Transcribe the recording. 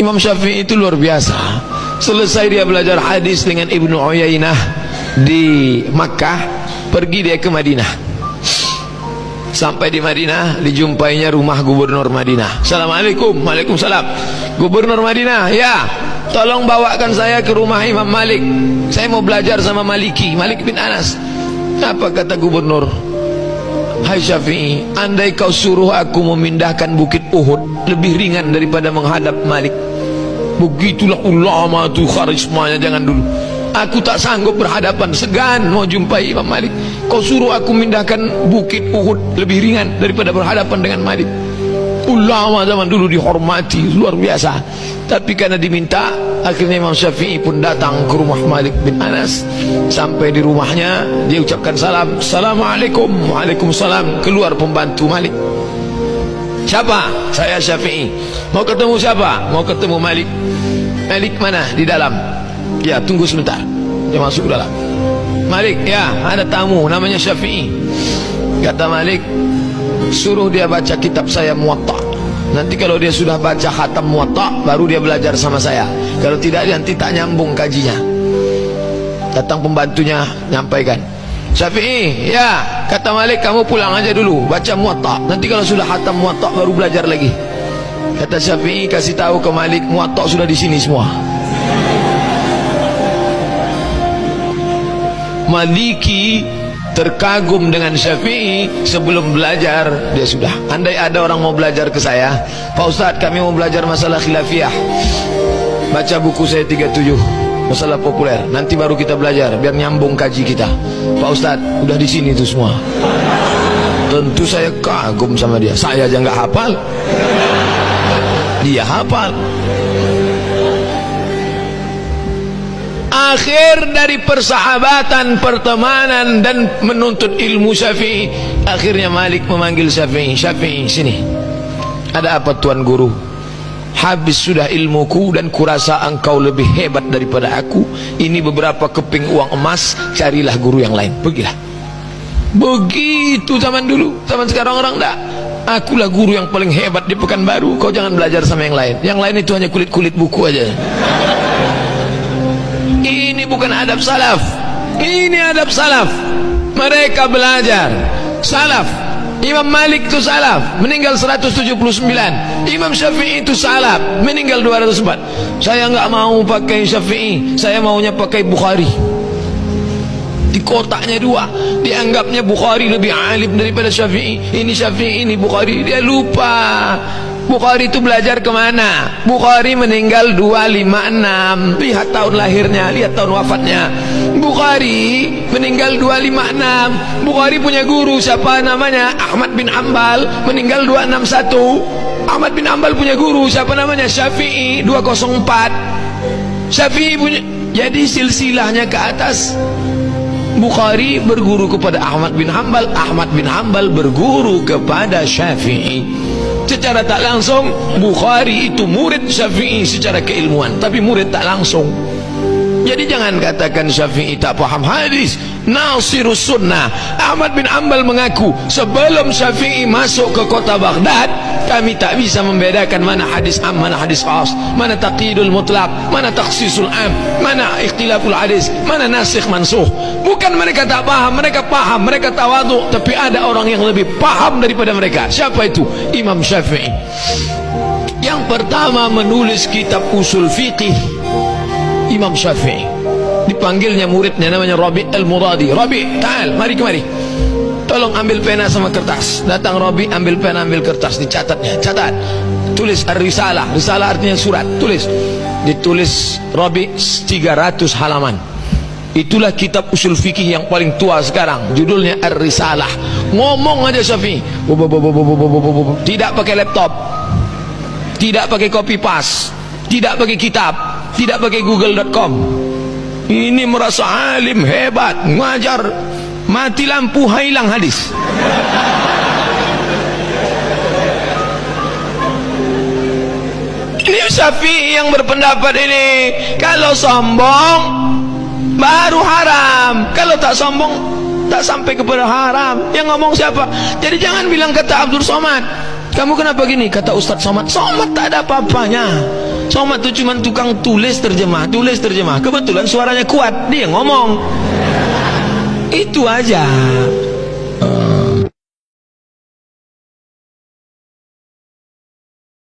Imam Syafi'i itu luar biasa. Selesai dia belajar hadis dengan Ibnu Uyainah di Makkah, pergi dia ke Madinah. Sampai di Madinah, dijumpainya rumah gubernur Madinah. Assalamualaikum. Waalaikumsalam. Gubernur Madinah, ya, tolong bawakan saya ke rumah Imam Malik. Saya mau belajar sama Maliki, Malik bin Anas. Apa kata gubernur? Hai Syafi'i, andai kau suruh aku memindahkan bukit Uhud, lebih ringan daripada menghadap Malik. Begitulah ulama tu karismanya, jangan dulu. Aku tak sanggup berhadapan, segan mau jumpai Imam Malik. Kau suruh aku mindahkan bukit Uhud, lebih ringan daripada berhadapan dengan Malik. Ulama zaman dulu dihormati, luar biasa. Tapi karena diminta, akhirnya Imam Syafi'i pun datang ke rumah Malik bin Anas. Sampai di rumahnya, dia ucapkan salam. Assalamualaikum. Waalaikumsalam. Keluar pembantu Malik. Siapa? Saya Syafi'i. Mau ketemu siapa? Mau ketemu Malik. Malik mana? Di dalam. Ya, tunggu sebentar. Dia masuk dalam. Malik, ya, ada tamu namanya Syafi'i. Kata Malik, suruh dia baca kitab saya Muwatta. Nanti kalau dia sudah baca khatam Muwatta, baru dia belajar sama saya. Kalau tidak, nanti tak nyambung kajinya. Datang pembantunya, nyampaikan, Syafi'i, ya, kata Malik, kamu pulang aja dulu, baca Muwatta. Nanti kalau sudah khatam Muwatta, baru belajar lagi. Kata Syafi'i, kasih tahu ke Malik, Muwatta sudah di sini semua. Maliki terkagum dengan Syafi'i. Sebelum belajar dia sudah, andai ada orang mau belajar ke saya, Pak Ustadz, kami mau belajar masalah khilafiyah, baca buku saya 37, masalah populer, nanti baru kita belajar biar nyambung kaji kita. Pak Ustadz, udah di sini tuh semua. Tentu saya kagum sama dia. Saya aja nggak hafal, dia hafal. Akhir dari persahabatan, pertemanan dan menuntut ilmu Syafi'i, akhirnya Malik memanggil Syafi'i. Syafi'i, sini. Ada apa tuan guru? Habis sudah ilmuku dan kurasa engkau lebih hebat daripada aku. Ini beberapa keping uang emas, carilah guru yang lain. Pergilah. Begitu zaman dulu. Zaman sekarang orang enggak. Akulah guru yang paling hebat di Pekanbaru. Kau jangan belajar sama yang lain. Yang lain itu hanya kulit-kulit buku aja. Ini bukan adab salaf. Ini adab salaf. Mereka belajar salaf. Imam Malik itu salaf, meninggal 179. Imam Syafi'i itu salaf, meninggal 204. Saya nggak mau pakai Syafi'i, saya maunya pakai Bukhari. Di kotaknya dua, dianggapnya Bukhari lebih alim daripada Syafi'i. Ini Syafi'i, ini Bukhari. Dia lupa Bukhari itu belajar kemana? Bukhari meninggal 256. Lihat tahun lahirnya, lihat tahun wafatnya. Bukhari meninggal 256. Bukhari punya guru siapa namanya? Ahmad bin Hanbal, meninggal 261. Ahmad bin Hanbal punya guru siapa namanya? Syafi'i, 204. Syafi'i punya, jadi silsilahnya ke atas. Bukhari berguru kepada Ahmad bin Hanbal, Ahmad bin Hanbal berguru kepada Syafi'i. Secara tak langsung Bukhari itu murid Syafi'i secara keilmuan, tapi murid tak langsung. Jadi jangan katakan Syafi'i tak paham hadis. Nasirus sunnah Ahmad bin Hanbal mengaku sebelum Syafi'i masuk ke kota Baghdad, kami tak bisa membedakan mana hadis am, mana hadis khas, mana taqyidul mutlaq, mana takhsisul am, mana ikhtilaful hadis, mana nasikh mansukh. Bukan mereka tak paham, mereka paham, mereka tawadhu, tapi ada orang yang lebih paham daripada mereka. Siapa itu? Imam Syafi'i. Yang pertama menulis kitab usul fiqih, Imam Syafi'i. Dipanggilnya muridnya namanya Rabi' al-Muradi. Rabi', ta'al, mari kemari. Tolong ambil pena sama kertas. Datang Rabi', ambil pena, ambil kertas, dicatatnya. Catat. Tulis ar-risalah. Risalah artinya surat. Tulis. Ditulis Rabi' 300 halaman. Itulah kitab usul fikih yang paling tua sekarang. Judulnya ar-risalah. Ngomong aja Syafi'i. Tidak pakai laptop, tidak pakai copy paste, tidak pakai kitab, tidak pakai google.com. Ini merasa alim hebat, ngajar, mati lampu hilang hadis. Ini Syafi'i yang berpendapat ini. Kalau sombong baru haram, kalau tak sombong tak sampai kepada haram. Yang ngomong siapa? Jadi jangan bilang kata Abdul Somad, kamu kenapa gini? Kata Ustadz Somad. Somad tak ada apa-apanya. Somad tuh cuma tukang tulis terjemah. Kebetulan suaranya kuat, dia ngomong. Itu aja.